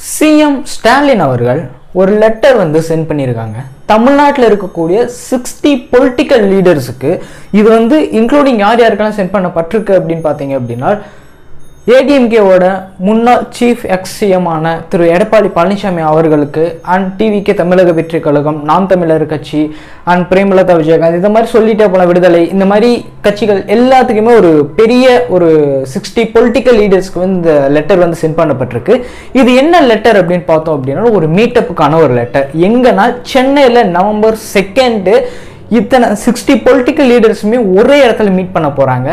CM Stalin அவர்கள் ஒரு letter வந்து சென்ட் பண்ணியிருக்காங்க. தமிழ்நாட்டில் இருக்கக்கூடிய 60 பொலிட்டிக்கல் லீடர்ஸுக்கு. இது வந்து இன்க்ளூடிங் யார் யாருக்கெல்லாம் சென்ட் பண்ணப்பட்டிருக்கு அப்படின்னு பார்த்தீங்க அப்படின்னா, ஏடிஎம்கேவோட முன்னாள் சீஃப் எக்ஸ்-சிஎம்மான திரு எடப்பாடி பழனிசாமி அவர்களுக்கு, அண்ட் டிவிகே தமிழக வெற்றி கழகம், நாம் தமிழர் கட்சி, அண்ட் பிரேமலதா விஜயகாந்த், இந்த மாதிரி சொல்லிட்டே போல விடுதலை, இந்த மாதிரி கட்சிகள் எல்லாத்துக்குமே ஒரு பெரிய ஒரு 60 பொலிட்டிக்கல் லீடர்ஸ்க்கு வந்து இந்த லெட்டர் வந்து சென்ட் பண்ணப்பட்டிருக்கு. இது என்ன லெட்டர் அப்படின்னு பார்த்தோம் அப்படின்னா, ஒரு மீட்டப்புக்கான ஒரு லெட்டர். எங்கன்னா சென்னையில் நவம்பர் 2 இத்தனை 60 பொலிட்டிக்கல் லீடர்ஸுமே ஒரே இடத்துல மீட் பண்ண போறாங்க.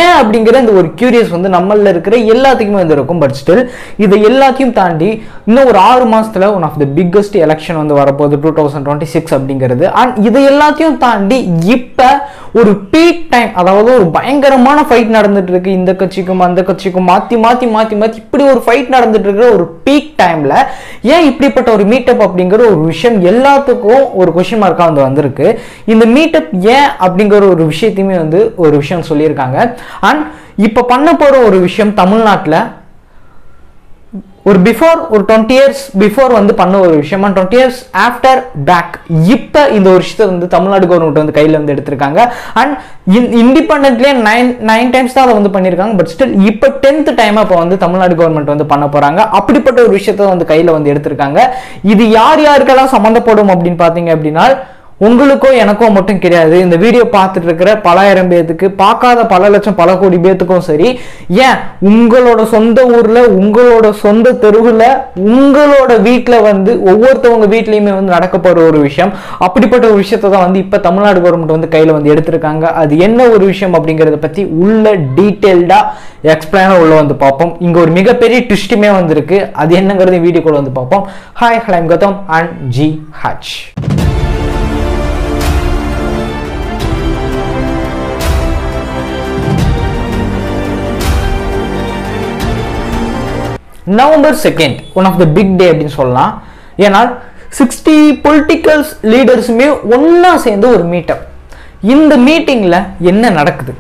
ஏன் அப்படிங்கிற இந்த ஒரு கியூரியஸ் வந்து நம்மள இருக்கிற எல்லாத்துக்குமே வந்து இருக்கும். பட் ஸ்டில் இதை எல்லாத்தையும் தாண்டி இன்னும் ஒரு 6 மாசத்துல one of the biggest election வந்து வரப்போகுது 2026 அப்படிங்கிறது. அண்ட் இதை எல்லாத்தையும் தாண்டி இப்ப ஒரு பீக் டைம், அதாவது ஒரு பயங்கரமான ஃபைட் நடந்துட்டு இருக்கு. இந்த கட்சிக்கும் அந்த கட்சிக்கும் மாத்தி மாத்தி மாத்தி மாத்தி இப்படி ஒரு ஃபைட் நடந்துட்டு இருக்கிற ஒரு பீக் டைம்ல ஏன் இப்படிப்பட்ட ஒரு மீட்டப் அப்படிங்கிற ஒரு விஷயம் எல்லாத்துக்கும் ஒரு கொஸ்டின் மார்க்கா வந்து வந்திருக்கு. இந்த மீட்டப் ஏன் அப்படிங்கிற ஒரு விஷயத்தையுமே வந்து ஒரு விஷயம் சொல்லியிருக்காங்க. அண்ட் இப்ப பண்ண போற ஒரு விஷயம் தமிழ்நாட்டில் ஒரு பிஃபோர் ஒரு 20 years பிஃபோர் வந்து பண்ண ஒரு விஷயம், 20 years ஆஃப்டர் பேக் இப்போ இந்த ஒரு விஷயத்தை வந்து தமிழ்நாடு கவர்மெண்ட் வந்து கையில் வந்து எடுத்திருக்காங்க. அண்ட் இண்டிபெண்டன்ட்லேயே 9 டைம்ஸ் தான் அதை வந்து பண்ணியிருக்காங்க. பட் ஸ்டில் இப்போ 10th டைம் இப்போ வந்து தமிழ்நாடு கவர்மெண்ட் வந்து பண்ண போறாங்க. அப்படிப்பட்ட ஒரு விஷயத்த வந்து கையில் வந்து எடுத்திருக்காங்க. இது யார் யாருக்கெல்லாம் சம்மந்தப்படும் அப்படின்னு பார்த்தீங்க அப்படின்னா, உங்களுக்கோ எனக்கோ மட்டும் கிடையாது. இந்த வீடியோ பார்த்துட்டு இருக்கிற பலாயிரம் பேத்துக்கு, பார்க்காத பல லட்சம் பல கோடி பேத்துக்கும் சரி, ஏன் உங்களோட சொந்த ஊர்ல, உங்களோட சொந்த தெருவில், உங்களோட வீட்டில் வந்து ஒவ்வொருத்தவங்க வீட்லையுமே வந்து நடக்க போற ஒரு விஷயம். அப்படிப்பட்ட ஒரு விஷயத்தை தான் வந்து இப்போ தமிழ்நாடு கவர்மெண்ட் வந்து கையில் வந்து எடுத்திருக்காங்க. அது என்ன ஒரு விஷயம் அப்படிங்கிறத பற்றி உள்ள டீட்டெயில்டா எக்ஸ்பிளைனா உள்ள வந்து பார்ப்போம். இங்க ஒரு மிகப்பெரிய ட்விஸ்ட்டுமே வந்திருக்கு. அது என்னங்கிறது வீடியோக்குள்ள வந்து பார்ப்போம். ஹாய், ஹலம் Gautam and G H. November 2 one of the big day அப்படின்னு சொல்லலாம். ஏன்னா 60 பொலிட்டிக்கல் லீடர்ஸுமே ஒன்னா சேர்ந்து ஒரு மீட்டப். இந்த மீட்டிங்ல என்ன நடக்குது,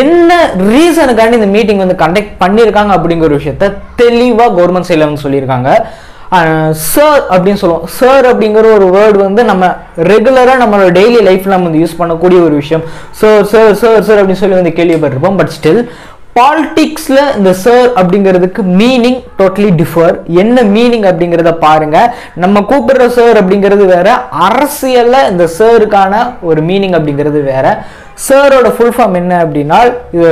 என்ன ரீசனுக்காண்டி இந்த மீட்டிங் வந்து கண்டக்ட் பண்ணியிருக்காங்க அப்படிங்கிற ஒரு விஷயத்த தெளிவாக கவர்மெண்ட் சைடில் வந்து சொல்லியிருக்காங்க. சார் அப்படின்னு சொல்லுவோம். சார் அப்படிங்கிற ஒரு வேர்டு வந்து நம்ம ரெகுலராக நம்மளோட டெய்லி லைஃப்ல நம்ம வந்து யூஸ் பண்ணக்கூடிய ஒரு விஷயம். சார் சார் சார் சார் அப்படின்னு சொல்லி வந்து கேள்விப்பட்டிருப்போம். பட் ஸ்டில் பாலிடிக்ஸ்ல இந்த சார் அப்படிங்கிறதுக்கு மீனிங் டோட்டலி டிஃபர். என்ன மீனிங் அப்படிங்கிறத பாருங்க. நம்ம கூப்பிடுற சார் அப்படிங்கிறது வேற, அரசியல்ல இந்த சாருக்கான ஒரு மீனிங் அப்படிங்கிறது வேற. சாரோட ஃபுல் ஃபார்ம் என்ன அப்படின்னா, இது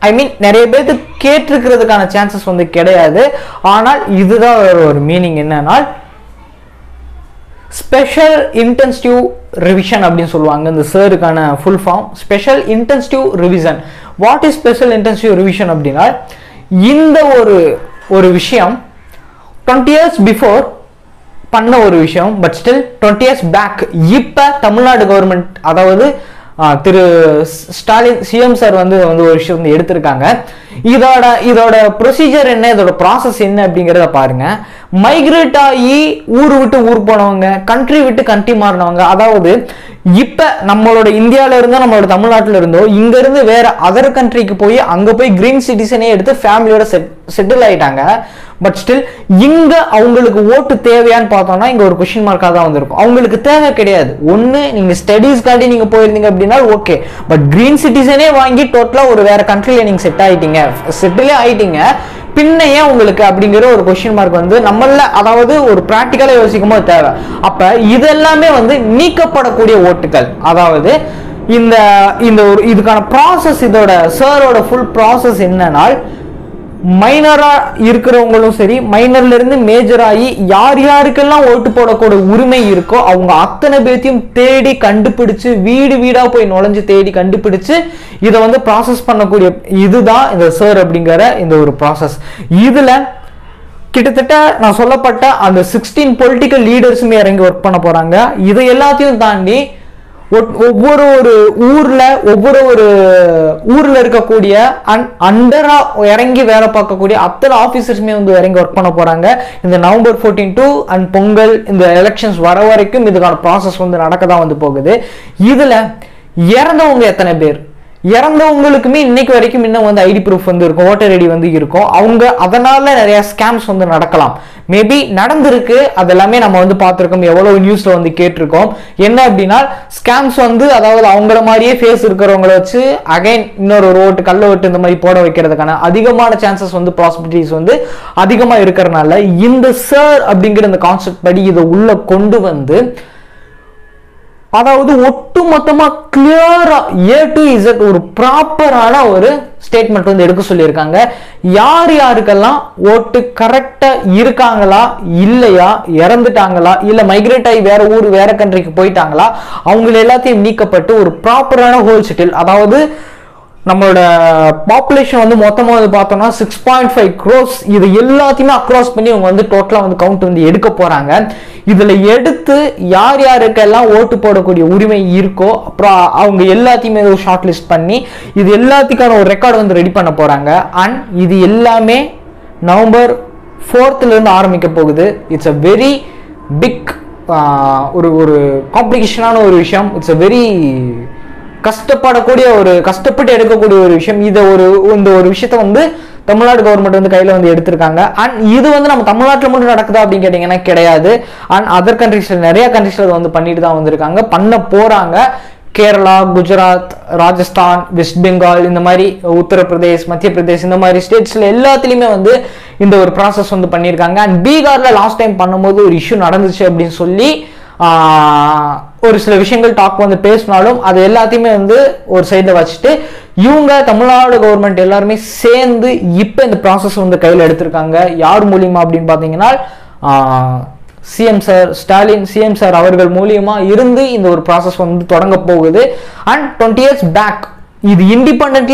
ஐ மீன் நிறைய பேருக்கு கேட்டிருக்கிறதுக்கான சான்சஸ் வந்து கிடையாது. ஆனால் இதுதான் ஒரு மீனிங். என்னன்னா ஸ்பெஷல் இன்டென்சிவ் ரிவிஷன் அப்படின்னு சொல்லுவாங்க. இந்த சாருக்கான full form special intensive revision. What is special intensive revision அப்படின்னா, இந்த ஒரு விஷயம் 20 years பிஃபோர் பண்ண ஒரு விஷயம். பட் ஸ்டில் 20 years பேக் இப்போ தமிழ்நாடு கவர்மெண்ட், அதாவது திரு ஸ்டாலின் சிஎம் சார் வந்து ஒரு விஷயம் வந்து எடுத்திருக்காங்க. இதோட ப்ரொசீஜர் என்ன, இதோட ப்ராசஸ் என்ன அப்படிங்கிறத பாருங்க. மைக்ரேட் ஆகி ஊர் விட்டு ஊர் போனவங்க, கண்ட்ரி விட்டு கண்ட்ரி மாறினவங்க, அதாவது இப்ப நம்மளோட இந்தியாவில இருந்தோ நம்மளோட தமிழ்நாட்டில் இருந்தோ இங்க இருந்து வேற அதர் கண்ட்ரிக்கு போய் அங்க போய் கிரீன் சிட்டிசனே எடுத்து ஃபேமிலியோட செட்டில் ஆயிட்டாங்க. பட் ஸ்டில் இங்க அவங்களுக்கு ஓட்டு தேவையான்னு பார்த்தோம்னா இங்க ஒரு கொஸ்டின் மார்க்காக தான் வந்திருக்கும். அவங்களுக்கு தேவை கிடையாது. ஒன்னு நீங்க ஸ்டடீஸ்க்காண்டி நீங்க போயிருந்தீங்க அப்படின்னா ஓகே. பட் கிரீன் சிட்டிசனே வாங்கி டோட்டலா ஒரு வேற கண்ட்ரில நீங்க செட்டிலே ஆயிட்டீங்க, பின்ன ஏன் உங்களுக்கு அப்படிங்கிற ஒரு கொஸ்டின் மார்க் வந்து நம்மள, அதாவது ஒரு பிராக்டிக்கலா யோசிக்கும் போது தேவை. அப்ப இதெல்லாமே வந்து நீக்கப்படக்கூடிய ஓட்டுகள். அதாவது இந்த ஒரு இதுக்கான ப்ராசஸ், இதோட சாரோட ஃபுல் ப்ராசஸ் என்னன்னா, மைனரா இருக்கிறவங்களும் சரி, மைனர்ல இருந்து மேஜர் ஆகி யார் யாருக்கெல்லாம் ஓட்டு போடக்கூடிய உரிமை இருக்கோ அவங்க அத்தனை பேர்த்தையும் தேடி கண்டுபிடிச்சு, வீடு வீடா போய் நுழைஞ்சு தேடி கண்டுபிடிச்சு இதை வந்து ப்ராசஸ் பண்ணக்கூடிய இதுதான் இந்த சார் அப்படிங்கிற இந்த ஒரு ப்ராசஸ். இதுல கிட்டத்தட்ட நான் சொல்லப்பட்ட அந்த 16 பொலிட்டிக்கல் லீடர்ஸுமே இறங்கி ஒர்க் பண்ண போறாங்க. இதை எல்லாத்தையும் தாண்டி ஒவ்வொரு ஊர்ல இருக்கக்கூடிய அண்டரா இறங்கி வேலை பார்க்கக்கூடிய அத்தனை ஆபீசர்ஸுமே வந்து இறங்கி ஒர்க் பண்ண போறாங்க. இந்த நவம்பர் 14 அண்ட் பொங்கல் இந்த எலெக்ஷன்ஸ் வர வரைக்கும் இதுக்கான ப்ராசஸ் வந்து நடக்க தான் வந்து போகுது. இதுல இறந்தவங்க எத்தனை பேர், இறந்தவங்களுக்குமே இன்னைக்கு வரைக்கும் இன்னும் வந்து ஐடி ப்ரூஃப் வந்து இருக்கும், ஓட்டர் ஐடி வந்து இருக்கும். அவங்க அதனால நிறைய ஸ்கேம்ஸ் வந்து நடக்கலாம், மேபி நடந்திருக்கு. அதெல்லாமே நம்ம வந்து பார்த்துருக்கோம், எவ்வளவு நியூஸ்ல வந்து கேட்டிருக்கோம். என்ன அப்படின்னா ஸ்கேம்ஸ் வந்து அதாவது அவங்கள மாதிரியே ஃபேஸ் இருக்கிறவங்கள வச்சு அகைன் இன்னொரு ஓட்டு கள்ள ஓட்டு இந்த மாதிரி போட வைக்கிறதுக்கான அதிகமான சான்சஸ் வந்து பாசிபிலிட்டிஸ் வந்து அதிகமா இருக்கிறதுனால இந்த சார் அப்படிங்கிற இந்த கான்செப்ட் படி இதை உள்ள கொண்டு வந்து அதாவது ஒட்டுமொத்தமா கிளியரா A to Z ஒரு ப்ராப்பரான ஒரு ஸ்டேட்மெண்ட் வந்து எடுக்க சொல்லியிருக்காங்க. யார் யாருக்கெல்லாம் ஓட்டு கரெக்டா இருக்காங்களா இல்லையா, இறந்துட்டாங்களா இல்ல மைக்ரேட் ஆகி வேற ஊர் வேற கண்ட்ரிக்கு போயிட்டாங்களா, அவங்க எல்லாத்தையும் நீக்கப்பட்டு ஒரு ப்ராப்பரான ஹோல் செட்டில், அதாவது நம்மளோட பாப்புலேஷன் வந்து மொத்தமாக வந்து பார்த்தோம்னா 6.5 crores, இது எல்லாத்தையுமே அக்ராஸ் பண்ணி அவங்க வந்து டோட்டலாக வந்து கவுண்ட் வந்து எடுக்க போறாங்க. இதுல எடுத்து யார் யாருக்கெல்லாம் ஓட்டு போடக்கூடிய உரிமை இருக்கோ அப்புறம் அவங்க எல்லாத்தையுமே ஒரு ஷார்ட் லிஸ்ட் பண்ணி இது எல்லாத்துக்கான ஒரு ரெக்கார்டு வந்து ரெடி பண்ண போறாங்க. அண்ட் இது எல்லாமே November 4th இருந்து ஆரம்பிக்க போகுது. இட்ஸ் அ வெரி பிக் ஒரு காம்ப்ளிகேஷனான ஒரு விஷயம். இட்ஸ் அ வெரி கஷ்டப்பட்டு எடுக்கக்கூடிய ஒரு விஷயம். இதை இந்த ஒரு விஷயத்த வந்து தமிழ்நாடு கவர்மெண்ட் வந்து கையில வந்து எடுத்திருக்காங்க. அண்ட் இது வந்து நம்ம தமிழ்நாட்டில் மட்டும் நடக்குதா அப்படின்னு கேட்டீங்கன்னா கிடையாது. அண்ட் அதர் கண்ட்ரீஸ்ல நிறைய கண்ட்ரீஸ்ல வந்து பண்ணிட்டு தான் வந்திருக்காங்க, பண்ண போறாங்க. கேரளா, குஜராத், ராஜஸ்தான், வெஸ்ட் பெங்கால், இந்த மாதிரி உத்தரப்பிரதேஷ், மத்திய பிரதேஷ், இந்த மாதிரி ஸ்டேட்ஸ்ல எல்லாத்துலயுமே வந்து இந்த ஒரு ப்ராசஸ் வந்து பண்ணியிருக்காங்க. அண்ட் பீகார்ல லாஸ்ட் டைம் பண்ணும்போது ஒரு இஷ்யூ நடந்துச்சு அப்படின்னு சொல்லி ஒரு சில விஷயங்கள் டாக் வந்து பேசினாலும் அது எல்லாத்தையுமே வந்து ஒரு சைடில் வச்சுட்டு இவங்க தமிழ்நாடு கவர்மெண்ட் எல்லாருமே சேர்ந்து இப்போ இந்த ப்ராசஸ் வந்து கையில் எடுத்திருக்காங்க. யார் மூலியமா அப்படின்னு பார்த்தீங்கன்னா CM sir Stalin, CM sir அவர்கள் மூலியமா இருந்து இந்த ஒரு ப்ராசஸ் வந்து தொடங்க போகுது. அண்ட் 20 years பேக் இது இண்டிபெண்டன்ட்லி